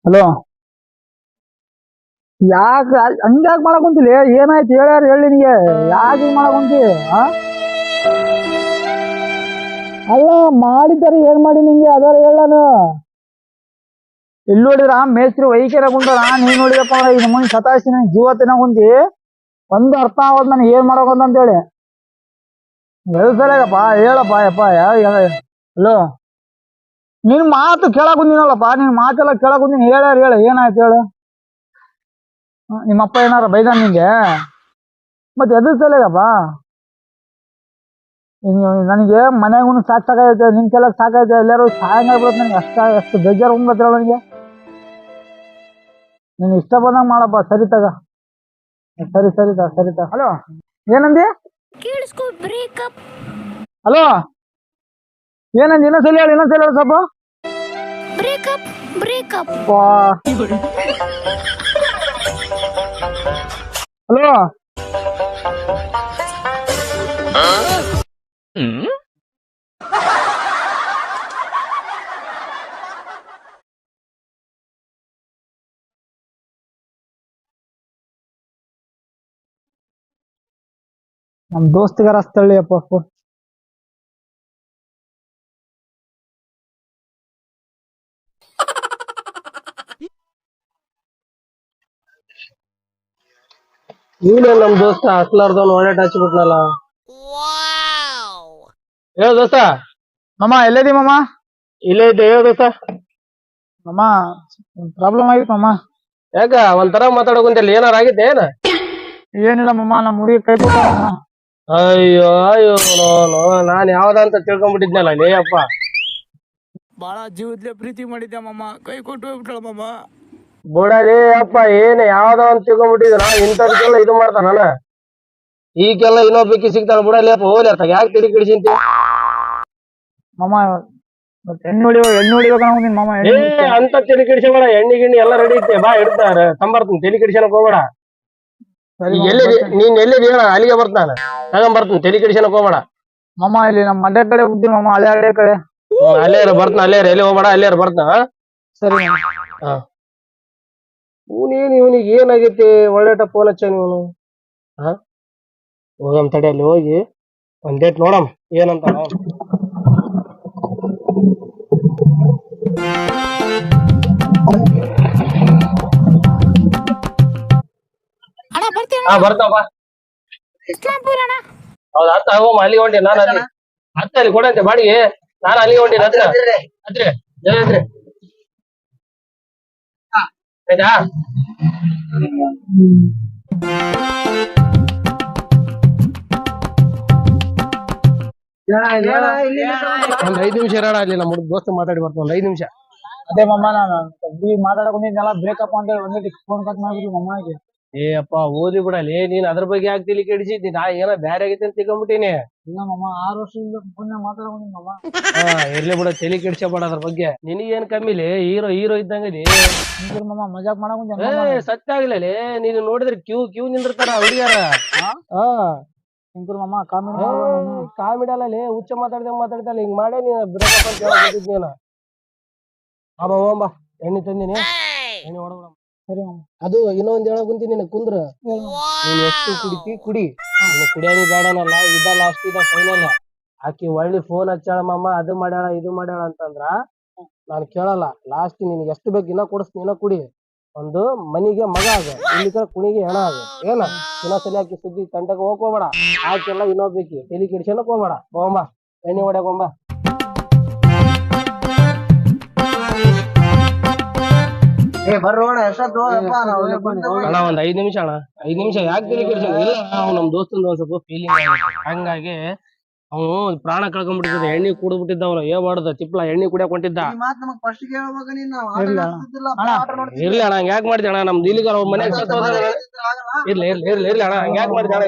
Hello. ಯಾಕ ಹಂಗ್ಯಾಕ್ ಮಾಡಕ್ ಕುಂತಿಲಿ? ಏನಾಯ್ತು ಹೇಳ್ಯಾರ ಹೇಳಿ ನಿನಗೆ. ಯಾಕೆ ಹಿಂಗ್ ಮಾಡಕ್ ಕುಂತಿ? ಅಲ್ಲ ಮಾಡಿದ್ದಾರೆ, ಏನ್ ಮಾಡಿ ನಿಂಗೆ ಅದಾರ ಹೇಳಾನು. ಇಲ್ಲಿ ನೋಡಿದ್ರ ಮೇಸ್ತ್ರಿ ವೈಕ್ಯರ ಕುಂತಾರ, ನೀನ್ ನೋಡಿದಪ್ಪ ಅಂದ್ರ ಈ ನಮ್ಮನಿ ಸತಾಯಿಸಿ ನನ್ ಜೀವ ತಿನ್ನ ಕುಂತಿ. ಒಂದು ಅರ್ಥ ಆಗೋದ್ ನನ್ ಏನ್ ಮಾಡಬೇಕಂತ ಅಂತೇಳಿ. ಸರಿಯಾಗಪ್ಪ ಹೇಳಪ್ಪ ಯಪ್ಪ. ಹಲೋ, ನಿನ್ ಮಾತು ಕೇಳಕ್ ಕುಂದಿನಲ್ಲಪ್ಪ, ನಿನ್ ಮಾತೆಲ್ಲ ಕೇಳಕ್ ಕುಂದಿನಿ. ಹೇಳ್ಯಾರ ಹೇಳ, ಏನಾಯ್ತು ಹೇಳು. ನಿಮ್ಮಪ್ಪ ಏನಾರ ಬೈದ ನಿಂಗೆ? ಮತ್ತೆ ಎದ್ರ ಸಲಿಗಪ್ಪ? ನನಗೆ ಮನ್ಯಾಗ ಸಾಕಾಗೈತೆ, ನಿನ್ ಕೆಲಕ್ ಸಾಕೈತೆ. ಎಲ್ಲಾರು ಸಾಯಂಗ ಆಗ್ಬಿಡತ್ತೆ ನನಗೆ. ಅಷ್ಟು ಬೇಜಾರು ಹೋಗ್ಬತ್ತೇಳ ನನಗೆ. ನೀನ್ ಇಷ್ಟ ಬಂದಂಗ ಮಾಡಪ್ಪ. ಸರಿ ತಗ, ಸರಿತ. ಹಲೋ, ಏನಂದಿ? ಹಲೋ, ಏನಂದಿ? ಇನ್ನೊಂದ್ಸಲಿ ಹೇಳಿ ಸ್ವಲ್ಪ. ಹಲೋ, ನಮ್ ದೋಸ್ತಿಗಾರ ಹಸ್ತಳ್ಳಿ ಅಪ್ಪ. ನೀನೇ ನಮ್ ದೋಸ್ತ ಹಸ್ಲಾರ್ದವ್ನು ಒಳ್ಳೆ ಹಚ್ಬಿಟ್ನಲ್ಲ. ಹೇಳ ದೋಸ್ತ. ಮಾಮ ಎಲ್ಲದಿ ಮಾಮ? ಇಲ್ಲೇ ಇದ್ದೆ, ಹೇಳ ದೋಸ್ತ. ಮಾಮ ಪ್ರಾಬ್ಲಮ್ ಆಗಿತ್ತು ಮಾಮ. ಯಾಕ ಒಂಥರ ಮಾತಾಡಕುಂತಿಲ್ಲ, ಏನಾರ ಆಗಿದ್ದೆ ಏನ? ಏನಿಲ್ಲ ಮಾಮ, ನಮ್ಮ ಹುಡುಗಿ ಕೈ ಕೊಟ್ಟ. ಅಯ್ಯೋ ನಾನ್ ಯಾವ್ದಂತ ತಿಳ್ಕೊಂಡ್ಬಿಟ್ಟಿದ್ನಲ್ಲ ಲೇ ಅಪ್ಪ. ಬಾಳ ಜೀವದ್ಲೆ ಪ್ರೀತಿ ಮಾಡಿದ್ದೆ ಮಾಮ, ಕೈ ಕೊಟ್ಟು ಹೋಗ್ಬಿಟ್ಟಾಳ ಮಾಮ. ಬುಡಲೇ ಅಪ್ಪ, ಏನ್ ಯಾವ್ದೋ ಅಂತ ತಿಳ್ಕೊಂಡ್ಬಿಟ್ಟಿದ್ರ. ಇಂಥದಕ್ಕೆಲ್ಲ ಇದು ಮಾಡ್ತಾನ. ಈಗೆಲ್ಲ ಇನ್ನೊಬ್ಬಕ್ಕಿ ಸಿಗ್ತಾಳ ಬುಡಲೇ ಅಪ್ಪ. ಹೋಗ್ಲಿ ಅರ್ಥ ಯಾಕೆ ತಿಳಿ ಕಿಡಿಸಿಂತಿ ಮಾಮ? ಹೆಣ್ಣು ಹೊಡಿಬೇಕ ಮಾಮ. ಅಂತ ತಲೆ ಕಿಡಿಸಬೇಡ. ಎಣ್ಣೆ ಗಿಣ್ಣಿ ಎಲ್ಲ ರೆಡಿ ಐತೆ, ಬಾ ಇಡ್ತಾರ ತಂಬರ್ತೀನಿ. ತಲೆ ಕಿಡಿಸನಕ್ ಹೋಗ್ಬೇಡ. ನೀನ್ ಎಲ್ಲಿದ್ ಹೇಳ, ಅಲ್ಲಿಗೆ ಬರ್ತಾನ ತಗೊಂಬರ್ತೀನಿ. ತಲೆ ಕಿಡಿಸನಕ್ ಹೋಗ್ಬೇಡ ಮಾಮ. ಇಲ್ಲಿ ನಮ್ಮ ಮನೆ ಕಡೆ ಹೋಗ್ತೀನಿ ಮಾಮ, ಹಳೆ ಕಡೆ. ಅಲ್ಲೇರ ಬರ್ತಾನ, ಅಲ್ಲೇರ ಎಲ್ಲಿ ಹೋಗ್ಬೇಡ, ಅಲ್ಲೇರ ಬರ್ತಾನ. ಸರಿ. ಇವನಿಗೆ ಏನಾಗೈತಿ? ಒಳ್ಳೆ ಫೋನ್ ಹಚ್ಚ ಇವನು. ಹೋಗಮ್ ತಡಿ, ಅಲ್ಲಿ ಹೋಗಿ ಒಂದ್ ಡೇಟ್ ನೋಡಮ್ ಏನಂತ. ಬರ್ತಾವ. ಹೌದ, ಅತ್ತ ಹೋಮ ಅಲ್ಲಿ ಹೊಂಟಿ. ನಾನು ಅಲ್ಲಿ ಅತ್ತ ಅಲ್ಲಿ ಕೊಡಂತೆ ಬಾಡಿಗೆ. ನಾನು ಅಲ್ಲಿ ಹೊಂಟಿನ ಹತ್ರ ಹತ್ರ ಆಯ್ತಾ? ಒಂದ್ 5 ನಿಮಿಷ ಇರೋಣ ಅಲ್ಲಿ. ನಮ್ಮ ದೋಸ್ತ ಮಾತಾಡಿ ಬರ್ತಾವ. ಒಂದ್ 5 ನಿಮಿಷ. ಅದೇ ಮಮ್ಮ, ನಾನು ಮಾತಾಡ್ಕೊಂಡಿದ್ನಲ್ಲ ಬ್ರೇಕಪ್ ಅಂತೇಳಿ ಒಂದೇ ಫೋನ್ ಕಟ್ ಮಾಡಿದ್ವಿ ಮಮ್ಮಗೆ. ಏ ಅಪ್ಪ ಓದಿ ಬಿಡಲಿ ನೀನ್ ಅದ್ರ ಬಗ್ಗೆ ಆಗ್ತಿಲಿ ಕೆಡಿಸಿದ್ದಿ. ನಾ ಏನೋ ಬ್ಯಾರೆ ಆಗೈತೆ ಅಂತ ತಿಳ್ಕೊಂಡ್ಬಿಟ್ಟಿನಿ. ಇಲ್ಲ ಮಮ್ಮ, 6 ವರ್ಷದಿಂದ ಫೋನ್ ಮಾತಾಡ್ಕೊಂಡಿನಿ ಮಮ್ಮ. ಇರ್ಲಿ ಬಿಡ, ತಲೆ ಕೆಡಿಸಬೇಡ ಅದ್ರ ಬಗ್ಗೆ. ನಿನಗೇನ್ ಕಮ್ಮಿಲಿ? ಹೀರೋ ಇದ್ದಂಗದಿ ಮಮ್ಮ. ಮಜಾಕ್ ಮಾಡಕೊಂಡೆ. ಸತ್ಯ ಆಗ್ಲೇ ನೀನು ನೋಡಿದ್ರೆ ಕ್ಯೂ ನಿಂದಿರ್ತಾರ ಹುಡುಗಿಯಾರ. ಮಮ್ಮ ಕಾಮಿಡಿ ಅಲ್ಲೇ ಹುಚ್ಚ ಮಾತಾಡ್ತಾಳೆ. ಹಿಂಗ್ ಮಾಡೇ ನೀನ್ ಬ್ರೇಕಪ್ ಅಂತ ಹೇಳ್ತಿದ್ ನೀನು. ಹೋಗಂಬಾ, ಎಣ್ಣೆ ತಂದಿನಿ, ಎಣ್ಣೆ ಹೊಡಬಿಡ. ಸರಿ ಮಮ್ಮ. ಅದು ಇನ್ನೊಂದ್ ಹೇಳ ಕುಂತೀನಿ ನಿನ್ ಕುಂದ್ರ. ನೀನ್ ಎಷ್ಟು ಕುಡಿತಿ ಕುಡಿ, ಕುಡಿಯೋದು ಬೇಡನಲ್ಲ. ಇದ ಲಾಸ್ಟ್, ಇದ ಫೈನಲ್. ಆಕಿ ಒಳ್ಳೆ ಫೋನ್ ಹಚ್ಚಾಳ ಮಾಮ, ಅದು ಮಾಡ್ಯಾಳ ಇದು ಮಾಡ್ಯಾಳ ಅಂತಂದ್ರ ನಾನ್ ಕೇಳಲ್ಲ. ಲಾಸ್ಟ್ ನಿನ್ಗೆ ಎಷ್ಟು ಬೇಕು ಇನ್ನ ಕೊಡಿಸ್ತೀನಿ, ಇನ್ನ ಕುಡಿ. ಒಂದು ಮನಿಗೆ ಮಗ ಆಗ, ಇಲ್ಲಿ ಕುಣಿಗೆ ಹೆಣ ಆಗ. ಏನ ಇನ್ನೊಂದ್ಸಲಿ ಆಕಿ ಸುದ್ದಿ ತಂಟೆಗೆ ಹೋಗ್ಕೋಬೇಡ. ಆಕೆಲ್ಲ ಇನ್ನೊಬ್ಬೇಕಿ ತಲಿ ಕಿಡಿಸನಕ್ ಹೋಗ್ಬೇಡ. ಹೋಗಂಬ, ಎಣ್ಣೆ ಹೊಡ್ಯಾಕೊಂಬ. ಅಣ್ಣ ಒಂದ್ 5 ನಿಮಿಷ ಅಣ್ಣ, 5 ನಿಮಿಷ. ಯಾಕೆ ತಲೆ ಕೆಡಿಸ? ಇಲ್ಲ, ಅವ್ನು ನಮ್ ದೋಸ್ತಂದು ಒಂದ್ ಸ್ವಲ್ಪ ಫೀಲಿಂಗ್, ಹಂಗಾಗಿ ಅವನು ಪ್ರಾಣ ಕಳ್ಕೊಂಡ್ಬಿಟ್ಟಿದ್ದ. ಎಣ್ಣೆ ಕುಡಿದ್ಬಿಟ್ಟಿದ್ದ. ಅವನು ಹೇಳ್ಬಾರ್ದ ತಿಪ್ಲ ಎಣ್ಣೆ ಕುಡಿಯಕ್ ಹೊಂಟಿದ್ದ. ಇರ್ಲಿ ಅಣ್ಣ, ಹಂಗ ಯಾಕೆ ಮಾಡ್ತಿ ಅಣ್ಣ? ನಮ್ದು ಇಲ್ಲಿಗ ಮನೆಗೆ ಇರ್ಲಿ ಅಣ್ಣ, ಹಂಗ ಯಾಕೆ ಮಾಡ್ತಿ ಅಣ್ಣ?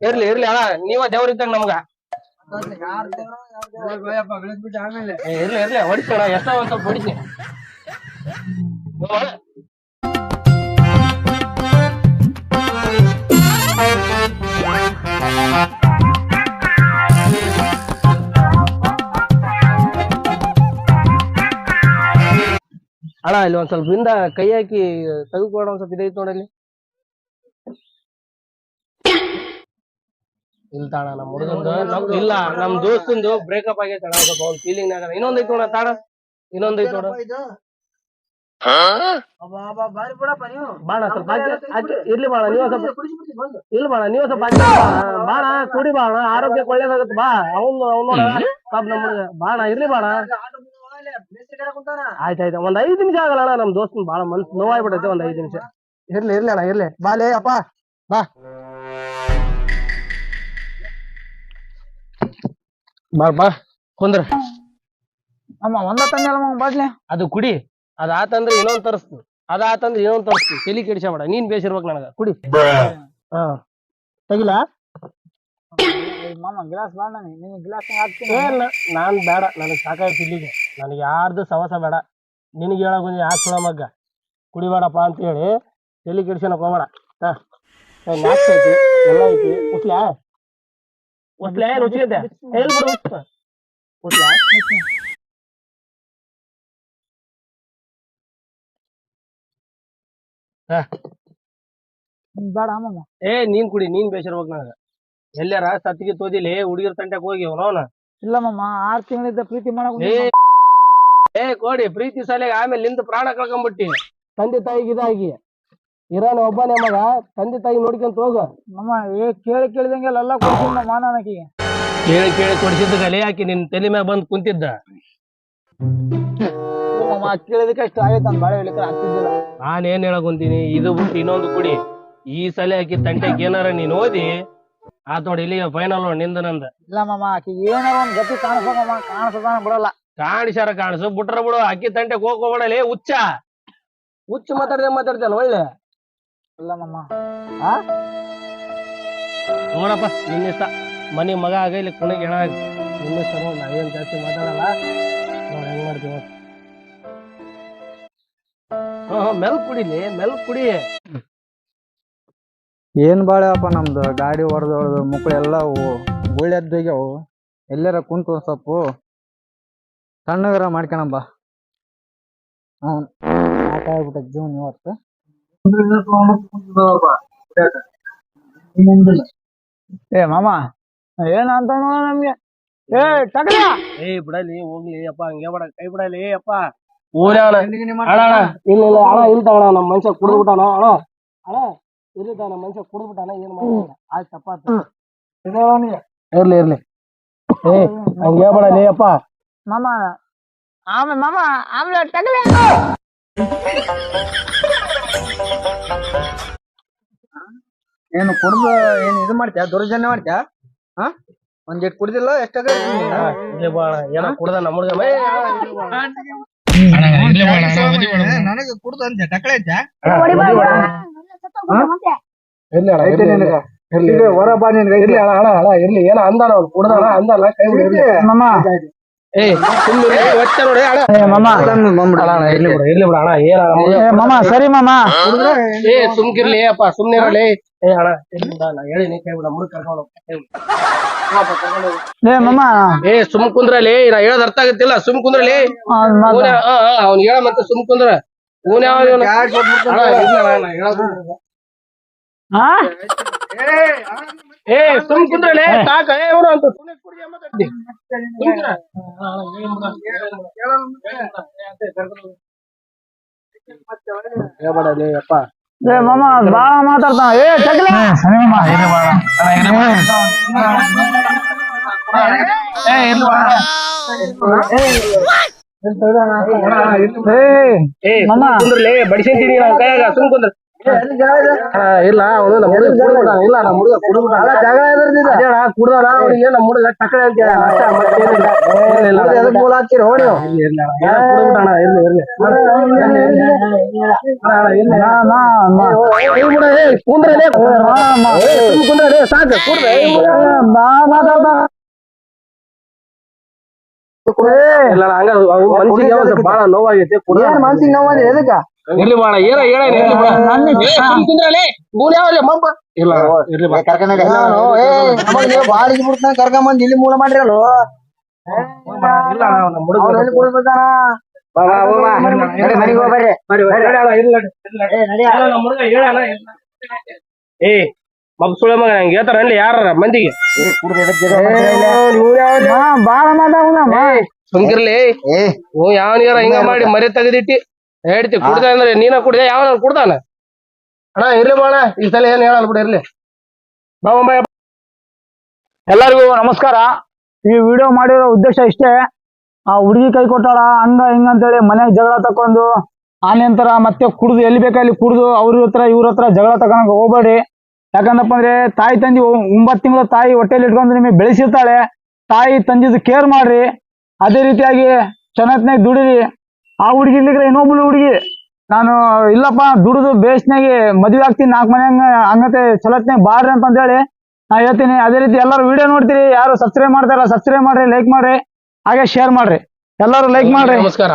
ಇರ್ಲಿ ಅಣ್ಣ, ನೀವ ದೇವ್ರ ಇದ್ದಂಗ ನಮ್ಗ. ಇರ್ಲಿ ಹೊಡಿಸೋಣ, ಎಷ್ಟ ಒಂದ್ ಸ್ವಲ್ಪ ಹೊಡಿಸಿ. ಅಣ್ಣ ಇಲ್ಲಿ ಒಂದ್ ಸ್ವಲ್ಪ ಹಿಂದ ಕೈ ಹಾಕಿ ತೆಗೆದುಕೊಡ ಒಂದ್ ಸ್ವಲ್ಪ ಇದೈತ್ ನೋಡಲ್ಲಿ. ಇಲ್ಲ ತಾಣ ನಮ್ ಹುಡುಗಂದು ಇಲ್ಲ ನಮ್ ದೋಸ್ತಂದು ಬ್ರೇಕಪ್ ಆಗೈತೆ ಅಣ್ಣ, ಸ್ವಲ್ಪ ಅವ್ನ ಫೀಲಿಂಗ್ ನಾಗ ಇನ್ನೊಂದ್ ಐತ್ ನೋಡ ತಾಣ, ಇನ್ನೊಂದ್ ಐತ್ ನೋಡ. ಬಾಣ ಸ್ವಲ್ಪ ಇರ್ಲಿ ಬಾಣ, ನೀವು ಸ್ವಲ್ಪ ಇಲ್ಲ ಬಾಣ, ನೀವು ಸ್ವಲ್ಪ ಬಾಣ ಕುಡಿ ಬಾಣ, ಆರೋಗ್ಯಕ್ಕೆ ಒಳ್ಳೇದಾಗತ್ತೆ ಬಾ. ಅವ್ನು ನೋಡ ಪಾಪ ನಮ್ಮ ಹುಡುಗ ಬಾಣ ಇರ್ಲಿ ಬಾಣ. ಆಯ್ತಾಯ್ತು ಒಂದ್ 5 ನಿಮಿಷ ಆಗಲ್ಲ ಅಣ್ಣ, ನಮ್ ದೋಸ್ತನ್ ಬಾಳ ಮನ್ಸು ನೋವಾಗ್ಬಿಟ್ಟೈತೆ, ಒಂದ್ 5 ನಿಮಿಷ ಇರ್ಲಿ ಅಣ್ಣ ಇರ್ಲಿ. ಬಾಲೇ ಅಪ್ಪ ಬಾ ಬಾ ಬಾ ಕುಂದ್ರ. ಅಮ್ಮ ಒಂದ ತಂದೆಲ್ಲ ಬಾಟ್ಲಿ ಅದು ಕುಡಿ, ಅದಾತಂದ್ರೆ ಇನ್ನೊಂದ್ ತರಿಸ್ತು, ಅದಾತಂದ್ರೆ ಇನ್ನೊಂದ್ ತರಿಸ್ತು, ತಲಿ ಕೆಡಿಸ್ಬೇಡ, ನೀನ್ ಬೇಸಿರ್ಬೇಕು ನನಗ ಕುಡಿ. ಹಾ ತೆಗಿಲಾ ಮಾಮ ಗ್ಲಾಸ್ ಬಾಳ ನಿನ್ ಗ್ಲಾಸ್ ಹಾಕ್ತೀನಿ. ನಾನ್ ಬೇಡ, ನನಗ್ ಸಾಕಾಯ್ತು ಇಲ್ಲಿಗೆ, ನನಗೆ ಯಾರ್ದು ಸವಸ ಬೇಡ. ನಿನಗೆ ಹೇಳಕ್ ಬಂದಿ ಯಾಕೆ ಸುಳ ಮಗ್ಗ ಕುಡಿಬೇಡಪ್ಪ ಅಂತ ಹೇಳಿ ತಲಿ ಕೆಡಿಸ್ಕೊಳಕ್ ಹೋಗ್ಬೇಡ. ನಾಷ್ಟ ಐತಿ ಎಲ್ಲ ಐತಿ, ಉಸ್ಲ್ಯಾ ಉಸ್ಲ್ಯಾ ರುಚಿ ಇದೆ ಎಲ್ಲಿ ಬಿಡು ಉಸ್ಲ್ಯಾ. ಬೇಡ ಅಮ್ಮಮ್ಮ. ನೀನ್ ಕುಡಿ, ನೀನ್ ಬೇಸಿರ್ಬೇಕು ನನಗ. ಎಲ್ಲಾರ ಸತ್ತಿಗೆ ತೋದಿಲಿ ಹುಡುಗಿರ್ ತಂಟೆಕ್ ಹೋಗಿ ಅವನವನ. ಇಲ್ಲ ಮಮ್ಮ 6 ತಿಂಗಳಿಂದ ಪ್ರೀತಿ ಮಾಡಕ್ ಕೋಡಿ ಪ್ರೀತಿ ಸಾಲಿಗೆ ಆಮೇಲೆ ನಿಂದು ಪ್ರಾಣ ಕಳ್ಕೊಂಡ್ಬಿಟ್ಟಿ, ತಂದೆ ತಾಯಿಗೆ ಇದಾಗಿ ಇರಾನ ಒಬ್ಬನೇ ಮಗ, ತಂದೆ ತಾಯಿ ನೋಡ್ಕೊಂತ ಹೋಗ. ಮಮ್ಮ ಕೇಳಿದಂಗೆಲ್ಲ ಎಲ್ಲ ಕೊಡ್ತೀನಿ ನಮ್ಮ ಮಾನನಕ್ಕೆ. ಕೇಳಿ ಕೊಡಿಸಿದ್ದ ಗಲೆ ಹಾಕಿ ನಿನ್ ತಲೆ ಮ್ಯಾಗ ಬಂದ್ ಕುಂತಿದ್ದ. ಮಮ್ಮ ಕೇಳಿದಕ್ಕೆ ಅಷ್ಟು ಆಗೈತೆ, ನಾನು ಬಾಳೆ ಹೇಳಿದ್ರೆ ಆಗ್ತಿದ್ದಿಲ್ಲ. ನಾನೇನ್ ಹೇಳಕ್ ಕುಂತೀನಿ, ಇದು ಬಿಟ್ಟು ಇನ್ನೊಂದು ಕುಡಿ. ಈ ಸಲ ಹಾಕಿ ತಂಟೆಗೆ ಏನಾರ ನೀನ್ ಓದಿ ಆತ್ ನೋಡಿ, ಇಲ್ಲಿ ಫೈನಲ್ ನೋಡಿ ನಿಂದ ನಂದ. ಇಲ್ಲ ಮಮ್ಮ ಆಕಿ ಏನಾರ ಒಂದ್ ಗತಿ ಕಾಣಿಸ್ಬೇಕಮ್ಮ, ಕಾಣಿಸೋದಾನ ಬಿಡಲ್ಲ. ಕಾಣಿಸು ಬಿಟ್ರ ಬಿಡು, ಅಕ್ಕಿ ತಂಟೆಗೆ ಹೋಗ್ಕೋಬೇಡಲೇ ಹುಚ್ಚ ಮಾತಾಡ್ತೇನೆ ಒಳ್ಳೆ. ಇಲ್ಲ ಮಮ್ಮ ನೋಡಪ್ಪ ನಿನ್ನಿಷ್ಟ, ಮನಿ ಮಗ ಆಗ ಇಲ್ಲಿ ಕುಣಿಗೆ ಹೆಣ ಆಗಿ ನಿನ್ನಿಷ್ಟ ನೋಡ್, ನಾವೇನ್ ಜಾಸ್ತಿ ಮಾತಾಡಲ್ಲ, ನೋಡ್ ಹೆಂಗ್ ಮಾಡ್ತೀವಿ. ಮೆಲ್ ಕುಡಿಲಿ, ಮೆಲ್ ಕುಡಿ. ಏನ್ ಬಾಳೆಪ್ಪ ನಮ್ದು ಗಾಡಿ ಹೊಡೆದು ಮುಕ್ಕಳೆಲ್ಲ ಗುಳ್ಳೆದ್ದೋಗ್ಯಾವು. ಎಲ್ಲಾರ ಕುಂತು ಸ್ವಲ್ಪ ಸಣ್ಣಗರ ಮಾಡ್ಕೊಣಬ್ಬ. ಸಾಕಾಗ್ಬಿಟ್ಟ ಜೀವನ ಇವತ್ತು. ಮಾಮ ಏನಂತ ನಮ್ಗೆ ಬಿಡಲಿ ಹೋಗ್ಲಿ ಅಪ್ಪ, ಹಂಗೆ ಬೇಡ, ಕೈ ಬಿಡಲಿ ಅಪ್ಪ. ಇಲ್ಲ ಇಲ್ಲ ತಗೋಣ, ನಮ್ ಮನುಷ್ಯ ಕುಡಿದ್ಬಿಟ್ಟಾನ ಅಣ್ಣ, ಅಣ್ಣ ಇರ್ಲಿ ತಗೋಣ, ಮನುಷ್ಯ ಕುಡಿದ್ಬಿಟ್ಟಾನ, ಏನ್ ಮಾಡೋಣ ಆಯ್ತು ತಪ್ಪಾತ. ಇರ್ಲಿ ಹಂಗೆ ಬೇಡಲಿ ಅಪ್ಪ. ಮಾಮ ಮಾಮ ಆಮ್ಲೆಟ್ ತಗಲ. ಏನು ಕುಡ್ದು ಏನ್ ಇದು ಮಾಡ್ತೀಯ, ದುರ್ಜನ್ಯ ಮಾಡ್ತೀಯ? ಒಂದ್ ಜಟ್ ಕುಡ್ದಿಲ್ಲ ಎಷ್ಟಾಗ ಏನ ಕುಡ್ದ ನಮ್ಮುಡ್ಗ ನನಗೆ ಕುಡ್ದು ಅಂತ ಟಕಳೆ ಹೊರ ಬಾ ನಿನ್ಗೆ. ಇರ್ಲಿ ಏನ ಅಂದಾನ ಕುಡ್ದಾನ ಅಂದಲ್ಲ, ಕೈ ಬಿಡಿ ಮಾಮ. ಮಾಮ ಸರಿ ಮಾಮ, ಸುಮ್ಕಿರ್ಲಿ ಅಪ್ಪ, ಸುಮ್ನೆ ಇರಲಿ. ಅಣ್ಣ ಹೇಳಿನಿ ಕೈ ಬಿಡ, ಮುಡುಕ್ ಕರ್ಕೊಂಡು ಮಾಮ. ಸುಮ್ ಕುಂದ್ರಲಿ, ನಾ ಹೇಳೋದ್ ಅರ್ಥ ಆಗತ್ತಿಲ್ಲ, ಸುಮ್ ಕುಂದ್ರಲಿ. ಅವ್ನ್ ಹೇಳ ಮತ್ತೆ ಸುಮ್ ಕುಂದ್ರ. ಸುಮ್ ಕುಂದ್ರಲಿ ಸಾಕ. ಅಂತ ಹೇಳ್ಬೇಡಲಿ ಅಪ್ಪ. ಮಾಮ ಬಾಳ ಮಾತಾಡ್ತಾನ. ಕುಂದ್ರಲಿ ಬಡಿಸಿಂತೀನಿ ಕೈಯಾಗ, ಸುಮ್ ಕುಂದ್ರ. ಇಲ್ಲ ಅವನು ನಮ್ಮ ಹುಡುಗ ಕುಡ್ಬಿಟ್ಟ, ಇಲ್ಲ ನಮ್ಮ ಹುಡುಗ ಕುಡ್ಬಿಟ್ಟ, ಕುಡ್ದಾನ ಅವ್ನಿಗೆ ನಮ್ಮ ಹುಡುಗ ಟಕಳೆ ಅಂತ ಮೂಲ ಹಾಕ್ತಿರ ಹೊಡಿ ಕುಡ್ಬಿಟ್ಟಣ. ಇರ್ಲಿ ಕುಂದ್ರಲೇ ಕುಂದ್ರಲೇ ಸಾಕು ಕುಡ್ರೆ ಇಲ್ಲ ಹಂಗ ಮನ್ಸಿಗೆ ಬಾಳ ನೋವಾಗೈತಿ. ಮನ್ಸಿಗೆ ನೋವಾಗಿದೆ ಎದಕ್ಕ? ಇರ್ಲಿ ಬಾಳ ಏನ ಹೇಳ ಕುಂದ್ರಲೇ ಮೂಲ ಯಾವ್ರಿ ಮಬ್ಬ ಇಲ್ಲ ಇರ್ಲಿ ಬಾಡಿಗೆ ಬಿಡ್ತಾನ ಕರ್ಕೊಂಬಂದ್ ಇಲ್ಲಿ ಮೂಲ ಮಾಡ್ರಿ ಅಲ್ವ. ಇಲ್ಲ ನಮ್ಮ ಹುಡುಗ ಏ ಮಗ್ಸುಳ ಮಗ ನಂಗೆ ಹೇಳ್ತಾರ ಅಲ್ಲಿ ಯಾರ ಮಂದಿಗೆ ಬಾಳ ಮಾತಾಡ ಸುಮ್ಕಿರ್ಲಿ ಯಾವನಿಗಾರ ಹಿಂಗ ಮಾಡಿ ಮರಿ ತೆಗೆದಿಟ್ಟಿ ಹೇಳ್ತಿ ಕುಡ್ದ ಅಂದ್ರೆ ನೀನ ಕುಡ್ದೆ ಯಾವ ಕುಡ್ದಾನ ಅಣ್ಣ ಇರ್ಲಿ ಬಾಣ ಈ ಸಲ ಏನ್ ಹೇಳಲ್ ಬಿಡ ಇರ್ಲಿ ಬಾಬಾ ಎಲ್ಲರಿಗೂ ನಮಸ್ಕಾರ. ಈ ವಿಡಿಯೋ ಮಾಡಿರೋ ಉದ್ದೇಶ ಇಷ್ಟೇ. ಆ ಹುಡುಗಿ ಕೈ ಕೊಟ್ಟಾಳ ಹಂಗ ಹಿಂಗ ಅಂತೇಳಿ ಮನೆಗೆ ಜಗಳ ತಕೊಂಡು ಆನಂತರ ಮತ್ತೆ ಕುಡ್ದು ಎಲ್ಲಿ ಬೇಕಲ್ಲಿ ಕುಡ್ದು ಅವ್ರ ಹತ್ರ ಇವ್ರ ಹತ್ರ ಜಗಳ ತಗೊಂಡ್ ಹೋಗ್ಬೇಡಿ. ಯಾಕಂದಪ್ಪ ಅಂದ್ರೆ ತಾಯಿ ತಂದಿ 9 ತಿಂಗಳ ತಾಯಿ ಹೊಟ್ಟೆಲಿ ಇಟ್ಕೊಂಡು ನಿಮಗೆ ಬೆಳೆಸಿರ್ತಾಳೆ. ತಾಯಿ ತಂದಿದ್ದು ಕೇರ್ ಮಾಡ್ರಿ. ಅದೇ ರೀತಿಯಾಗಿ ಚೆನ್ನಾಗಿ ದುಡಿರಿ. ಆ ಹುಡುಗಿ ಇಲ್ಲಿಗ್ರೆ ಇನ್ನೊಬ್ಳು ಹುಡುಗಿ ನಾನು ಇಲ್ಲಪ್ಪ ದುಡಿದು ಬೇಸ್ನಾಗಿ ಮದುವೆ ಆಗ್ತೀನಿ 4 ಮನೆ ಹಂಗತೆ ಚಲತ್ನಾಗ ಬಾರ್ರಿ ಅಂತ ಹೇಳಿ ನಾ ಹೇಳ್ತೀನಿ. ಅದೇ ರೀತಿ ಎಲ್ಲರೂ ವಿಡಿಯೋ ನೋಡ್ತೀರಿ, ಯಾರು ಸಬ್ಸ್ಕ್ರೈಬ್ ಮಾಡ್ತಾರ ಸಬ್ಸ್ಕ್ರೈಬ್ ಮಾಡ್ರಿ, ಲೈಕ್ ಮಾಡ್ರಿ, ಹಾಗೆ ಶೇರ್ ಮಾಡ್ರಿ. ಎಲ್ಲರೂ ಲೈಕ್ ಮಾಡ್ರಿ. ನಮಸ್ಕಾರ.